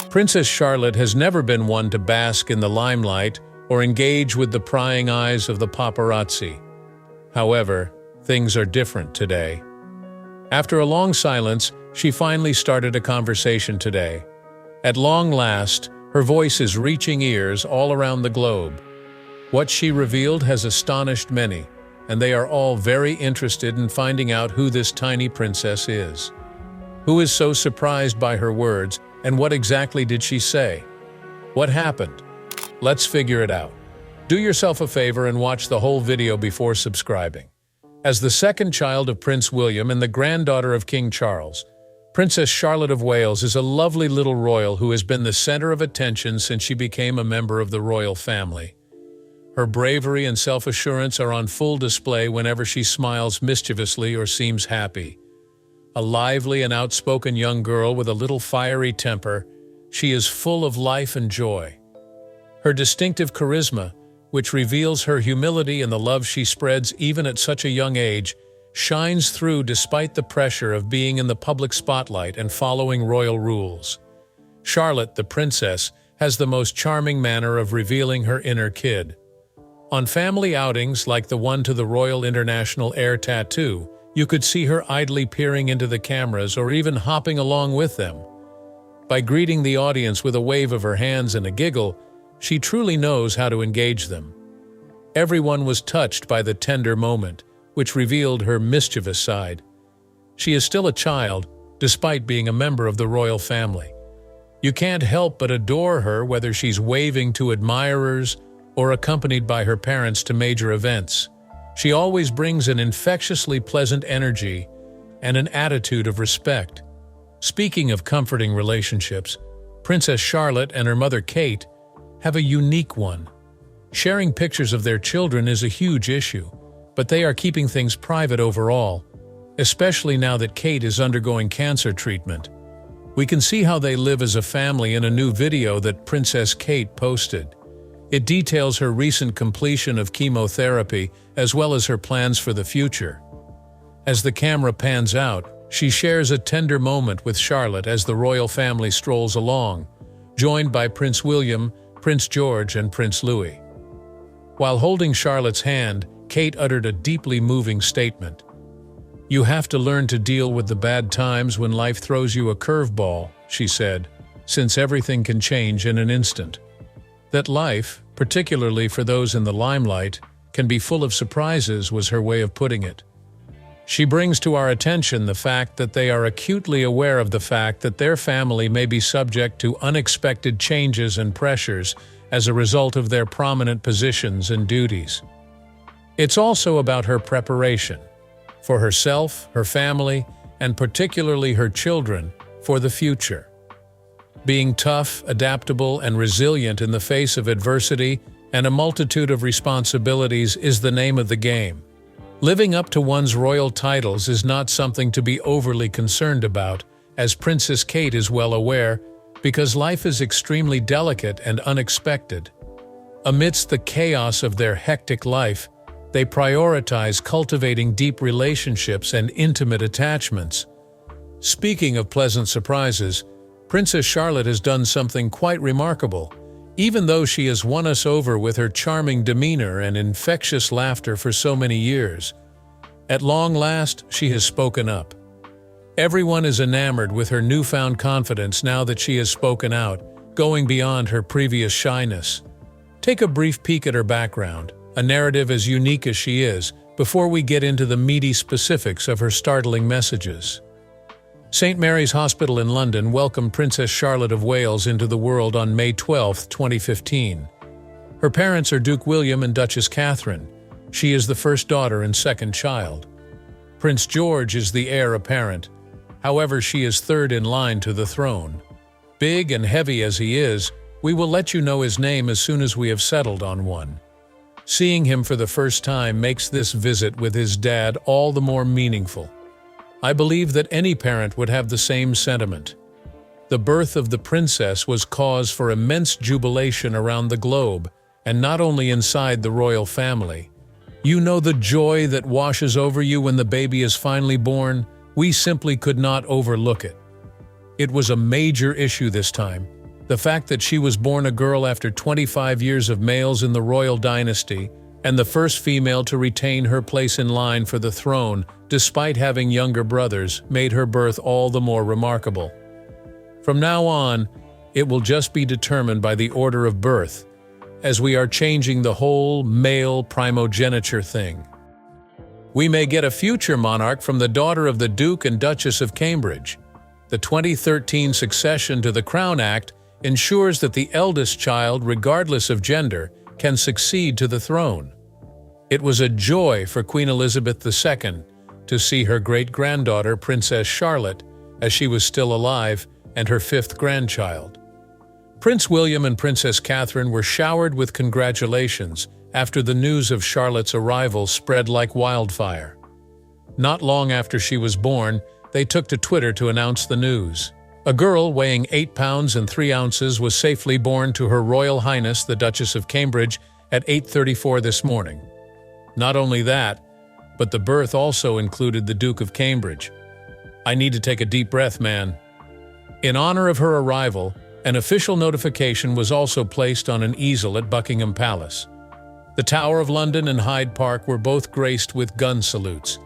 Princess Charlotte has never been one to bask in the limelight or engage with the prying eyes of the paparazzi. However, things are different today. After a long silence, she finally started a conversation today. At long last, her voice is reaching ears all around the globe. What she revealed has astonished many, and they are all very interested in finding out who this tiny princess is. Who is so surprised by her words, and what exactly did she say? What happened? Let's figure it out. Do yourself a favor and watch the whole video before subscribing. As the second child of Prince William and the granddaughter of King Charles, Princess Charlotte of Wales is a lovely little royal who has been the center of attention since she became a member of the royal family. Her bravery and self-assurance are on full display whenever she smiles mischievously or seems happy. A lively and outspoken young girl with a little fiery temper, she is full of life and joy. Her distinctive charisma, which reveals her humility and the love she spreads even at such a young age, shines through despite the pressure of being in the public spotlight and following royal rules. Charlotte, the princess, has the most charming manner of revealing her inner kid. On family outings like the one to the Royal International Air Tattoo, you could see her idly peering into the cameras or even hopping along with them. By greeting the audience with a wave of her hands and a giggle, she truly knows how to engage them. Everyone was touched by the tender moment, which revealed her mischievous side. She is still a child, despite being a member of the royal family. You can't help but adore her whether she's waving to admirers or accompanied by her parents to major events. She always brings an infectiously pleasant energy and an attitude of respect. Speaking of comforting relationships, Princess Charlotte and her mother Kate have a unique one. Sharing pictures of their children is a huge issue, but they are keeping things private overall, especially now that Kate is undergoing cancer treatment. We can see how they live as a family in a new video that Princess Kate posted. It details her recent completion of chemotherapy as well as her plans for the future. As the camera pans out, she shares a tender moment with Charlotte as the royal family strolls along, joined by Prince William, Prince George, and Prince Louis. While holding Charlotte's hand, Kate uttered a deeply moving statement. "You have to learn to deal with the bad times when life throws you a curveball," she said, "since everything can change in an instant. That life, particularly for those in the limelight, can be full of surprises," was her way of putting it. She brings to our attention the fact that they are acutely aware of the fact that their family may be subject to unexpected changes and pressures as a result of their prominent positions and duties. It's also about her preparation for herself, her family, and particularly her children for the future. Being tough, adaptable, and resilient in the face of adversity and a multitude of responsibilities is the name of the game. Living up to one's royal titles is not something to be overly concerned about, as Princess Kate is well aware, because life is extremely delicate and unexpected. Amidst the chaos of their hectic life, they prioritize cultivating deep relationships and intimate attachments. Speaking of pleasant surprises, Princess Charlotte has done something quite remarkable. Even though she has won us over with her charming demeanor and infectious laughter for so many years, at long last she has spoken up. Everyone is enamored with her newfound confidence now that she has spoken out, going beyond her previous shyness. Take a brief peek at her background, a narrative as unique as she is, before we get into the meaty specifics of her startling messages. St. Mary's Hospital in London welcomed Princess Charlotte of Wales into the world on May 12, 2015. Her parents are Duke William and Duchess Catherine. She is the first daughter and second child. Prince George is the heir apparent. However, she is third in line to the throne. Big and heavy as he is, we will let you know his name as soon as we have settled on one. Seeing him for the first time makes this visit with his dad all the more meaningful. I believe that any parent would have the same sentiment. The birth of the princess was cause for immense jubilation around the globe, and not only inside the royal family. You know the joy that washes over you when the baby is finally born? We simply could not overlook it. It was a major issue this time, The fact that she was born a girl after 25 years of males in the royal dynasty and the first female to retain her place in line for the throne despite having younger brothers made her birth all the more remarkable. From now on, it will just be determined by the order of birth, as we are changing the whole male primogeniture thing. We may get a future monarch from the daughter of the Duke and Duchess of Cambridge. The 2013 Succession to the Crown Act ensures that the eldest child, regardless of gender, can succeed to the throne. It was a joy for Queen Elizabeth II to see her great-granddaughter, Princess Charlotte, as she was still alive, and her fifth grandchild. Prince William and Princess Catherine were showered with congratulations after the news of Charlotte's arrival spread like wildfire. Not long after she was born, they took to Twitter to announce the news. A girl weighing 8 pounds and 3 ounces was safely born to Her Royal Highness the Duchess of Cambridge at 8:34 this morning. Not only that, but the birth also included the Duke of Cambridge. I need to take a deep breath, man. In honor of her arrival, an official notification was also placed on an easel at Buckingham Palace. The Tower of London and Hyde Park were both graced with gun salutes.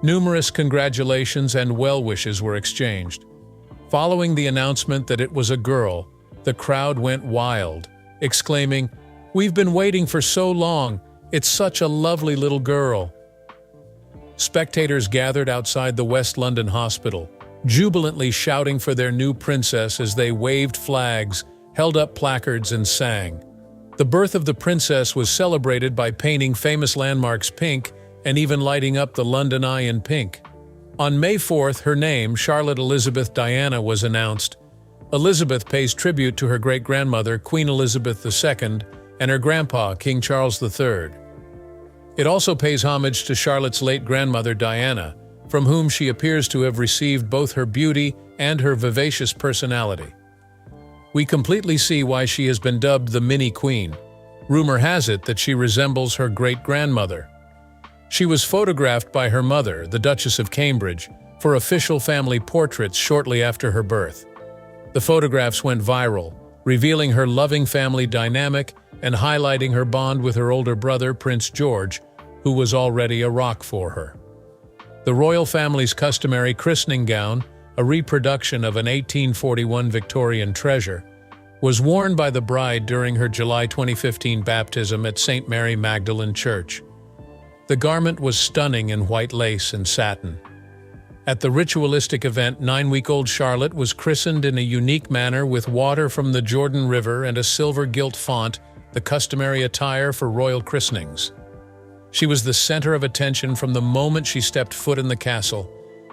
Numerous congratulations and well wishes were exchanged. Following the announcement that it was a girl, the crowd went wild, exclaiming, "We've been waiting for so long! It's such a lovely little girl!" Spectators gathered outside the West London Hospital, jubilantly shouting for their new princess as they waved flags, held up placards, and sang. The birth of the princess was celebrated by painting famous landmarks pink and even lighting up the London Eye in pink. On May 4th, her name, Charlotte Elizabeth Diana, was announced. Elizabeth pays tribute to her great-grandmother, Queen Elizabeth II, and her grandpa, King Charles III. It also pays homage to Charlotte's late grandmother, Diana, from whom she appears to have received both her beauty and her vivacious personality. We completely see why she has been dubbed the mini-queen. Rumor has it that she resembles her great-grandmother. She was photographed by her mother, the Duchess of Cambridge, for official family portraits shortly after her birth. The photographs went viral, revealing her loving family dynamic and highlighting her bond with her older brother, Prince George, who was already a rock for her. The royal family's customary christening gown, a reproduction of an 1841 Victorian treasure, was worn by the bride during her July 2015 baptism at St. Mary Magdalene Church. The garment was stunning in white lace and satin. At the ritualistic event, 9-week-old Charlotte was christened in a unique manner with water from the Jordan River and a silver gilt font, the customary attire for royal christenings. She was the center of attention from the moment she stepped foot in the castle,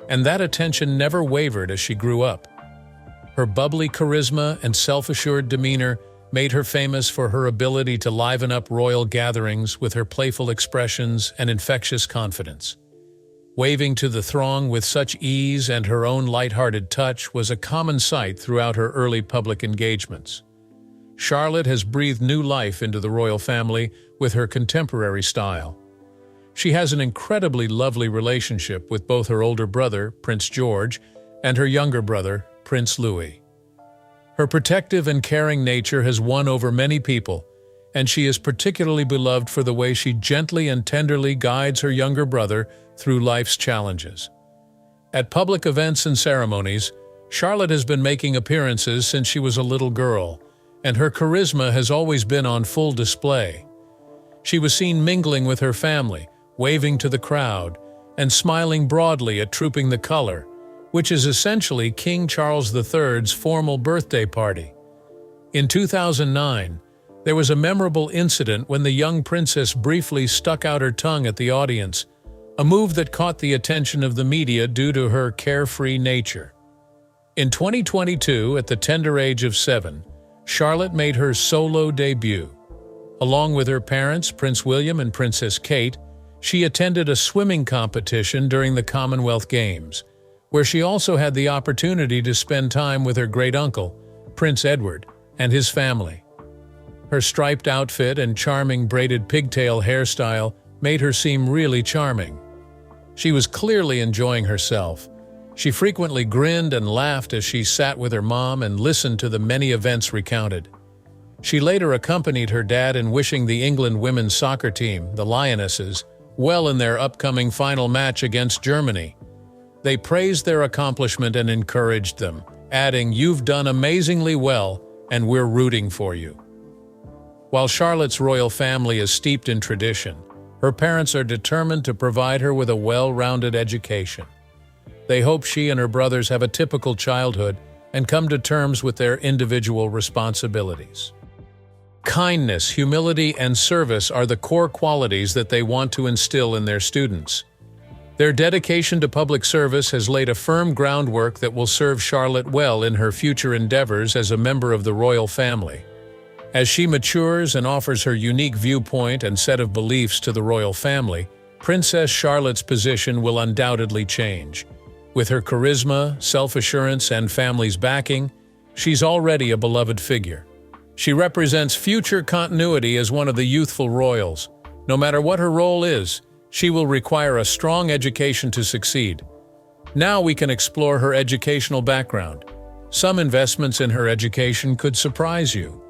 and that attention never wavered as she grew up. Her bubbly charisma and self-assured demeanor made her famous for her ability to liven up royal gatherings with her playful expressions and infectious confidence. Waving to the throng with such ease and her own light-hearted touch was a common sight throughout her early public engagements. Charlotte has breathed new life into the royal family with her contemporary style. She has an incredibly lovely relationship with both her older brother, Prince George, and her younger brother, Prince Louis. Her protective and caring nature has won over many people, and she is particularly beloved for the way she gently and tenderly guides her younger brother through life's challenges. At public events and ceremonies, Charlotte has been making appearances since she was a little girl, and her charisma has always been on full display. She was seen mingling with her family, waving to the crowd, and smiling broadly at Trooping the Color, which is essentially King Charles III's formal birthday party. In 2009, there was a memorable incident when the young princess briefly stuck out her tongue at the audience, a move that caught the attention of the media due to her carefree nature. In 2022, at the tender age of 7, Charlotte made her solo debut. Along with her parents, Prince William and Princess Kate, she attended a swimming competition during the Commonwealth Games, where she also had the opportunity to spend time with her great-uncle, Prince Edward, and his family. Her striped outfit and charming braided pigtail hairstyle made her seem really charming. She was clearly enjoying herself, She frequently grinned and laughed as she sat with her mom and listened to the many events recounted. She later accompanied her dad in wishing the England women's soccer team, the Lionesses, well in their upcoming final match against Germany. They praised their accomplishment and encouraged them, adding, "You've done amazingly well, and we're rooting for you." While Charlotte's royal family is steeped in tradition, her parents are determined to provide her with a well-rounded education. They hope she and her brothers have a typical childhood and come to terms with their individual responsibilities. Kindness, humility, and service are the core qualities that they want to instill in their students. Their dedication to public service has laid a firm groundwork that will serve Charlotte well in her future endeavors as a member of the royal family. As she matures and offers her unique viewpoint and set of beliefs to the royal family, Princess Charlotte's position will undoubtedly change. With her charisma, self-assurance, and family's backing, she's already a beloved figure. She represents future continuity as one of the youthful royals. No matter what her role is, she will require a strong education to succeed. Now we can explore her educational background. Some investments in her education could surprise you.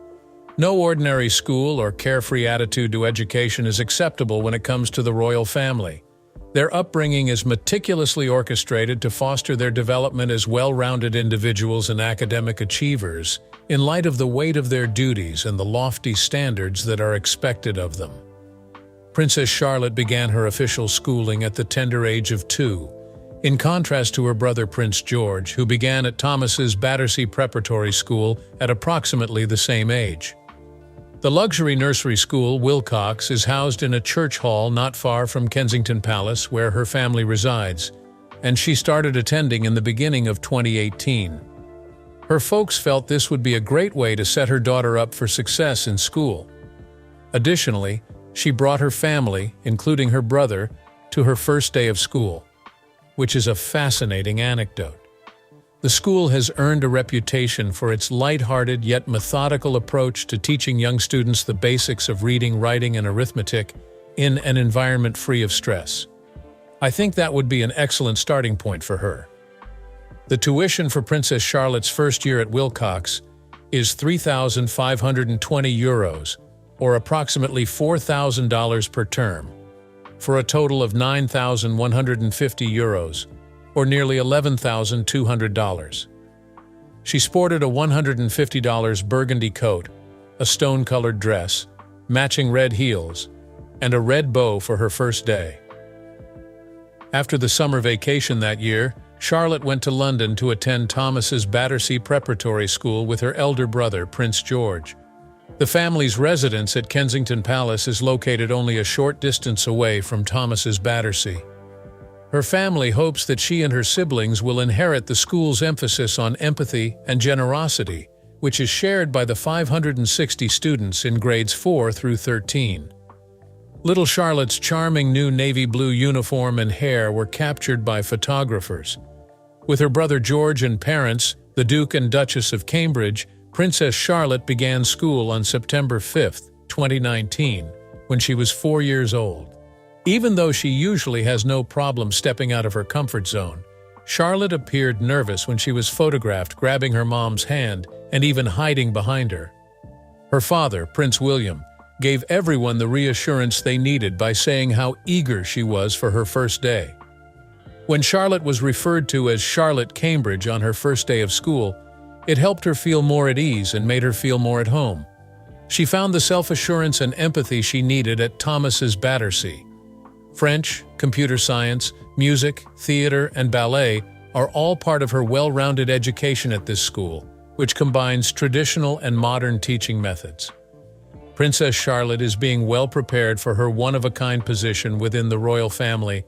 No ordinary school or carefree attitude to education is acceptable when it comes to the royal family. Their upbringing is meticulously orchestrated to foster their development as well-rounded individuals and academic achievers, in light of the weight of their duties and the lofty standards that are expected of them. Princess Charlotte began her official schooling at the tender age of 2, in contrast to her brother Prince George, who began at Thomas's Battersea Preparatory School at approximately the same age. The luxury nursery school, Wilcox, is housed in a church hall not far from Kensington Palace, where her family resides, and she started attending in the beginning of 2018. Her folks felt this would be a great way to set her daughter up for success in school. Additionally, she brought her family, including her brother, to her first day of school, which is a fascinating anecdote. The school has earned a reputation for its light-hearted yet methodical approach to teaching young students the basics of reading, writing, and arithmetic in an environment free of stress. I think that would be an excellent starting point for her. The tuition for Princess Charlotte's first year at Wilcox is €3,520, or approximately $4,000 per term, for a total of €9,150, or nearly $11,200. She sported a $150 burgundy coat, a stone-colored dress, matching red heels, and a red bow for her first day. After the summer vacation that year, Charlotte went to London to attend Thomas's Battersea Preparatory School with her elder brother, Prince George. The family's residence at Kensington Palace is located only a short distance away from Thomas's Battersea. Her family hopes that she and her siblings will inherit the school's emphasis on empathy and generosity, which is shared by the 560 students in grades 4 through 13. Little Charlotte's charming new navy blue uniform and hair were captured by photographers. With her brother George and parents, the Duke and Duchess of Cambridge, Princess Charlotte began school on September 5, 2019, when she was 4 years old. Even though she usually has no problem stepping out of her comfort zone, Charlotte appeared nervous when she was photographed grabbing her mom's hand and even hiding behind her. Her father, Prince William, gave everyone the reassurance they needed by saying how eager she was for her first day. When Charlotte was referred to as Charlotte Cambridge on her first day of school, it helped her feel more at ease and made her feel more at home. She found the self-assurance and empathy she needed at Thomas's Battersea. French, computer science, music, theater, and ballet are all part of her well-rounded education at this school, which combines traditional and modern teaching methods. Princess Charlotte is being well prepared for her one-of-a-kind position within the royal family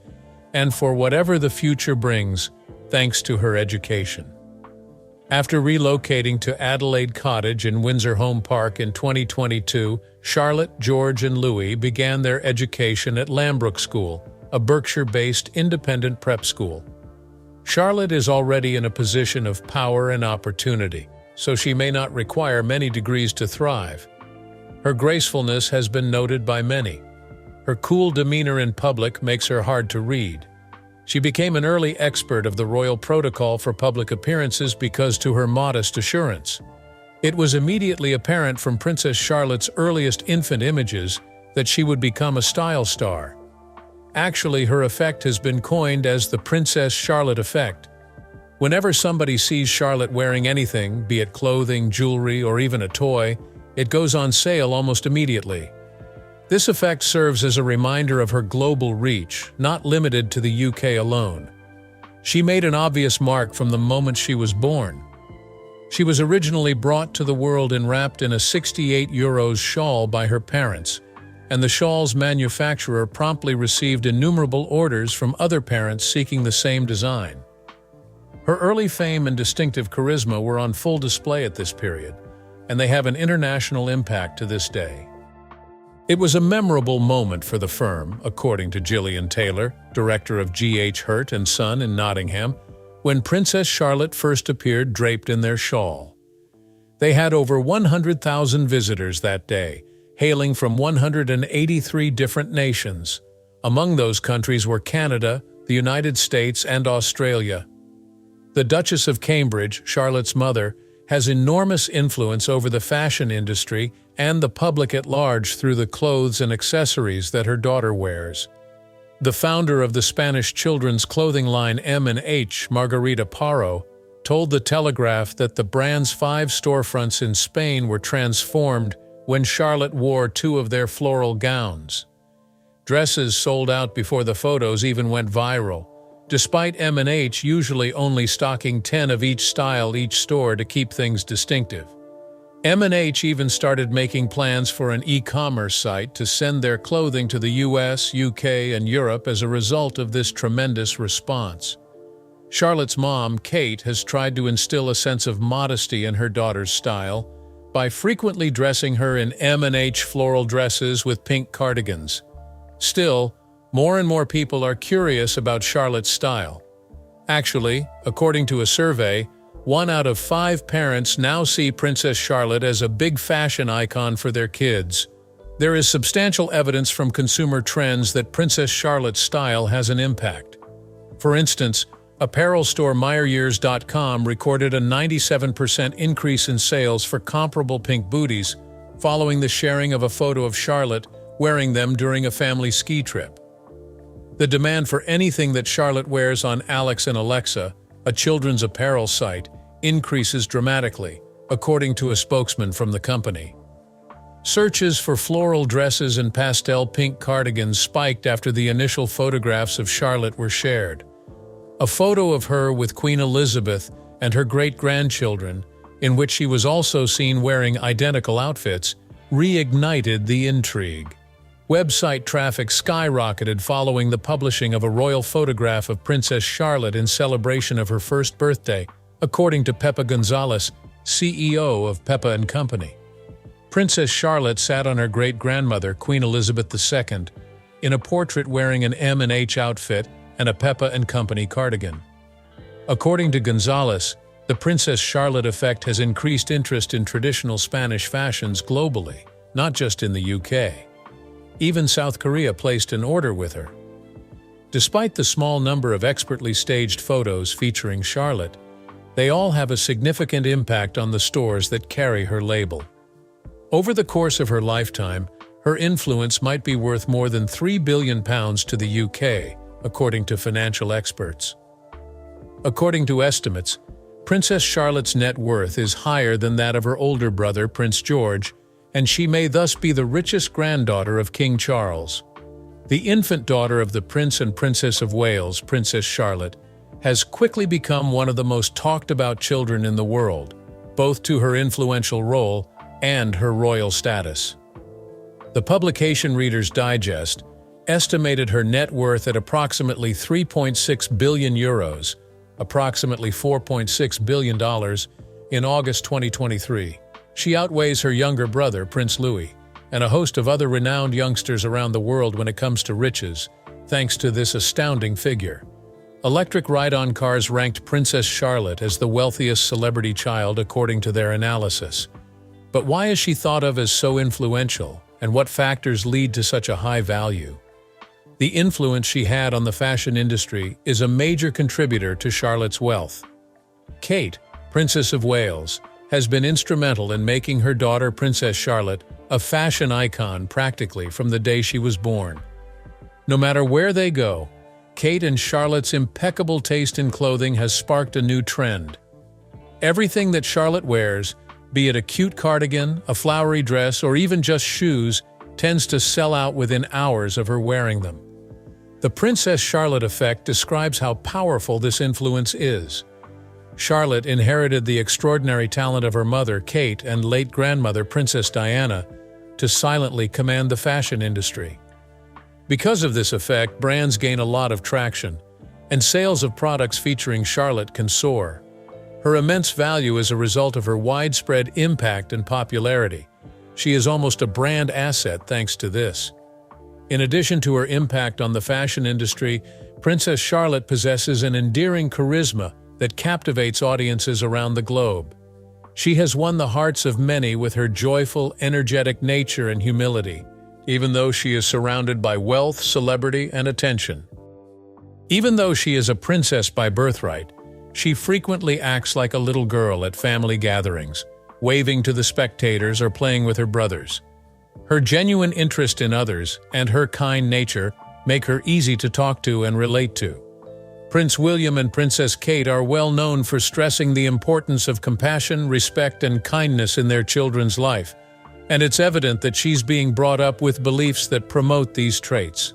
and for whatever the future brings, thanks to her education. After relocating to Adelaide Cottage in Windsor Home Park in 2022, Charlotte, George, and Louis began their education at Lambrook School, a Berkshire-based independent prep school. Charlotte is already in a position of power and opportunity, so she may not require many degrees to thrive. Her gracefulness has been noted by many. Her cool demeanor in public makes her hard to read. She became an early expert of the royal protocol for public appearances because to her modest assurance. It was immediately apparent from Princess Charlotte's earliest infant images that she would become a style star. Actually, her effect has been coined as the Princess Charlotte effect. Whenever somebody sees Charlotte wearing anything, be it clothing, jewelry, or even a toy, it goes on sale almost immediately. This effect serves as a reminder of her global reach, not limited to the UK alone. She made an obvious mark from the moment she was born. She was originally brought to the world enwrapped in a €68 shawl by her parents, and the shawl's manufacturer promptly received innumerable orders from other parents seeking the same design. Her early fame and distinctive charisma were on full display at this period, and they have an international impact to this day. It was a memorable moment for the firm, according to Gillian Taylor, director of G.H. Hurt & Son in Nottingham, when Princess Charlotte first appeared draped in their shawl. They had over 100,000 visitors that day, hailing from 183 different nations. Among those countries were Canada, the United States, and Australia. The Duchess of Cambridge, Charlotte's mother, has enormous influence over the fashion industry and the public at large through the clothes and accessories that her daughter wears. The founder of the Spanish children's clothing line M&H, Margarita Parro, told The Telegraph that the brand's 5 storefronts in Spain were transformed when Charlotte wore 2 of their floral gowns. Dresses sold out before the photos even went viral, despite M&H usually only stocking 10 of each style each store to keep things distinctive. M&H even started making plans for an e-commerce site to send their clothing to the US, UK, and Europe as a result of this tremendous response. Charlotte's mom, Kate, has tried to instill a sense of modesty in her daughter's style by frequently dressing her in M&H floral dresses with pink cardigans. Still, more and more people are curious about Charlotte's style. Actually, according to a survey, 1 out of 5 parents now see Princess Charlotte as a big fashion icon for their kids. There is substantial evidence from consumer trends that Princess Charlotte's style has an impact. For instance, apparel store MyerYears.com recorded a 97% increase in sales for comparable pink booties following the sharing of a photo of Charlotte wearing them during a family ski trip. The demand for anything that Charlotte wears on Alex and Alexa, a children's apparel site, increases dramatically, according to a spokesman from the company. Searches for floral dresses and pastel pink cardigans spiked after the initial photographs of Charlotte were shared. A photo of her with Queen Elizabeth and her great-grandchildren, in which she was also seen wearing identical outfits, reignited the intrigue. Website traffic skyrocketed following the publishing of a royal photograph of Princess Charlotte in celebration of her first birthday, according to Pepa Gonzalez, CEO of Pepa & Company. Princess Charlotte sat on her great-grandmother, Queen Elizabeth II, in a portrait wearing an M&H outfit and a Pepa & Company cardigan. According to Gonzalez, the Princess Charlotte effect has increased interest in traditional Spanish fashions globally, not just in the UK. Even South Korea placed an order with her. Despite the small number of expertly staged photos featuring Charlotte, they all have a significant impact on the stores that carry her label. Over the course of her lifetime, her influence might be worth more than £3 billion to the UK, according to financial experts. According to estimates, Princess Charlotte's net worth is higher than that of her older brother, Prince George, and she may thus be the richest granddaughter of King Charles. The infant daughter of the Prince and Princess of Wales, Princess Charlotte, has quickly become one of the most talked-about children in the world, both to her influential role and her royal status. The publication Reader's Digest estimated her net worth at approximately €3.6 billion, approximately $4.6 billion, in August 2023. She outweighs her younger brother, Prince Louis, and a host of other renowned youngsters around the world when it comes to riches, thanks to this astounding figure. Electric ride-on cars ranked Princess Charlotte as the wealthiest celebrity child according to their analysis. But why is she thought of as so influential, and what factors lead to such a high value? The influence she had on the fashion industry is a major contributor to Charlotte's wealth. Kate, Princess of Wales, has been instrumental in making her daughter Princess Charlotte a fashion icon practically from the day she was born. No matter where they go, Kate and Charlotte's impeccable taste in clothing has sparked a new trend. Everything that Charlotte wears, be it a cute cardigan, a flowery dress, or even just shoes, tends to sell out within hours of her wearing them. The Princess Charlotte effect describes how powerful this influence is. Charlotte inherited the extraordinary talent of her mother, Kate, and late grandmother, Princess Diana, to silently command the fashion industry. Because of this effect, brands gain a lot of traction, and sales of products featuring Charlotte can soar. Her immense value is a result of her widespread impact and popularity. She is almost a brand asset thanks to this. In addition to her impact on the fashion industry, Princess Charlotte possesses an endearing charisma that captivates audiences around the globe. She has won the hearts of many with her joyful, energetic nature and humility, even though she is surrounded by wealth, celebrity, and attention. Even though she is a princess by birthright, she frequently acts like a little girl at family gatherings, waving to the spectators or playing with her brothers. Her genuine interest in others and her kind nature make her easy to talk to and relate to. Prince William and Princess Kate are well known for stressing the importance of compassion, respect, and kindness in their children's life, and it's evident that she's being brought up with beliefs that promote these traits.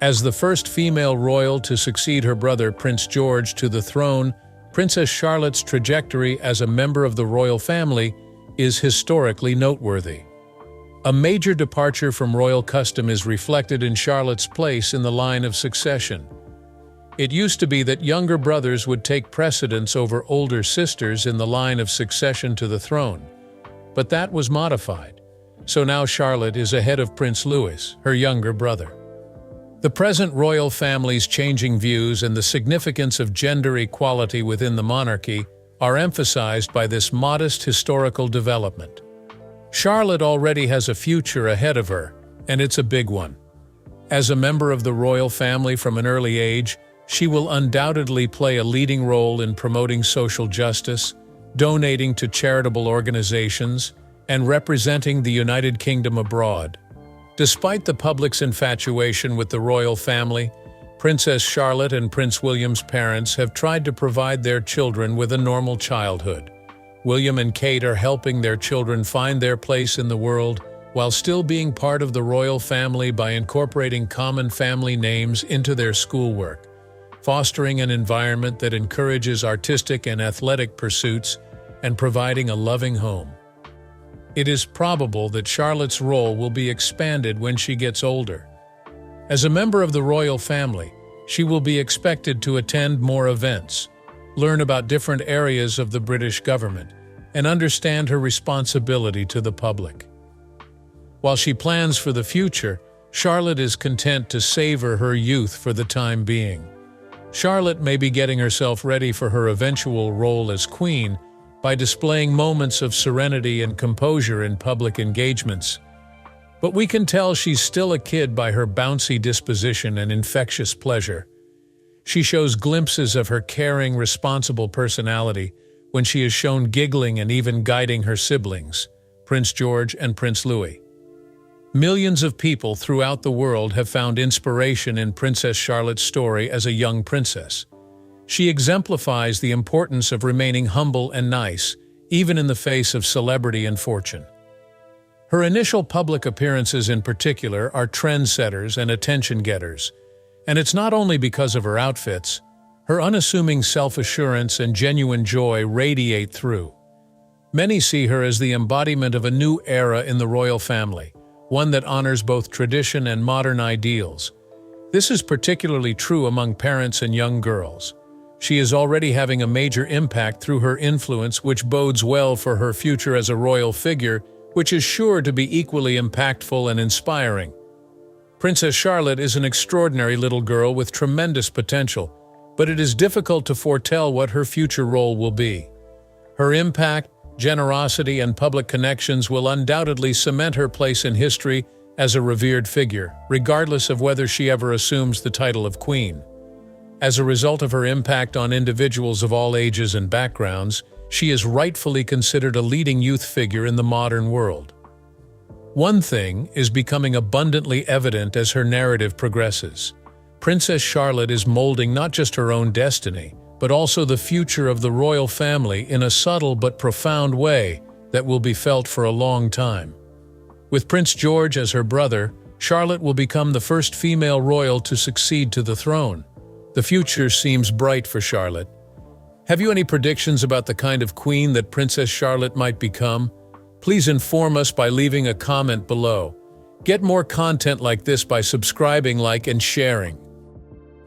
As the first female royal to succeed her brother Prince George to the throne, Princess Charlotte's trajectory as a member of the royal family is historically noteworthy. A major departure from royal custom is reflected in Charlotte's place in the line of succession. It used to be that younger brothers would take precedence over older sisters in the line of succession to the throne, but that was modified. So now Charlotte is ahead of Prince Louis, her younger brother. The present royal family's changing views and the significance of gender equality within the monarchy are emphasized by this modest historical development. Charlotte already has a future ahead of her, and it's a big one. As a member of the royal family from an early age, she will undoubtedly play a leading role in promoting social justice, donating to charitable organizations, and representing the United Kingdom abroad. Despite the public's infatuation with the royal family, Princess Charlotte and Prince William's parents have tried to provide their children with a normal childhood. William and Kate are helping their children find their place in the world while still being part of the royal family by incorporating common family names into their schoolwork, fostering an environment that encourages artistic and athletic pursuits, and providing a loving home. It is probable that Charlotte's role will be expanded when she gets older. As a member of the royal family, she will be expected to attend more events, learn about different areas of the British government, and understand her responsibility to the public. While she plans for the future, Charlotte is content to savor her youth for the time being. Charlotte may be getting herself ready for her eventual role as queen by displaying moments of serenity and composure in public engagements. But we can tell she's still a kid by her bouncy disposition and infectious pleasure. She shows glimpses of her caring, responsible personality when she is shown giggling and even guiding her siblings, Prince George and Prince Louis. Millions of people throughout the world have found inspiration in Princess Charlotte's story as a young princess. She exemplifies the importance of remaining humble and nice, even in the face of celebrity and fortune. Her initial public appearances in particular are trendsetters and attention-getters, and it's not only because of her outfits. Her unassuming self-assurance and genuine joy radiate through. Many see her as the embodiment of a new era in the royal family, one that honors both tradition and modern ideals. This is particularly true among parents and young girls. She is already having a major impact through her influence, which bodes well for her future as a royal figure, which is sure to be equally impactful and inspiring. Princess Charlotte is an extraordinary little girl with tremendous potential, but it is difficult to foretell what her future role will be. Her impact, generosity, and public connections will undoubtedly cement her place in history as a revered figure, regardless of whether she ever assumes the title of queen. As a result of her impact on individuals of all ages and backgrounds, she is rightfully considered a leading youth figure in the modern world. One thing is becoming abundantly evident as her narrative progresses. Princess Charlotte is molding not just her own destiny, but also the future of the royal family in a subtle but profound way that will be felt for a long time. With Prince George as her brother, Charlotte will become the first female royal to succeed to the throne. The future seems bright for Charlotte. Have you any predictions about the kind of queen that Princess Charlotte might become? Please inform us by leaving a comment below. Get more content like this by subscribing, and sharing.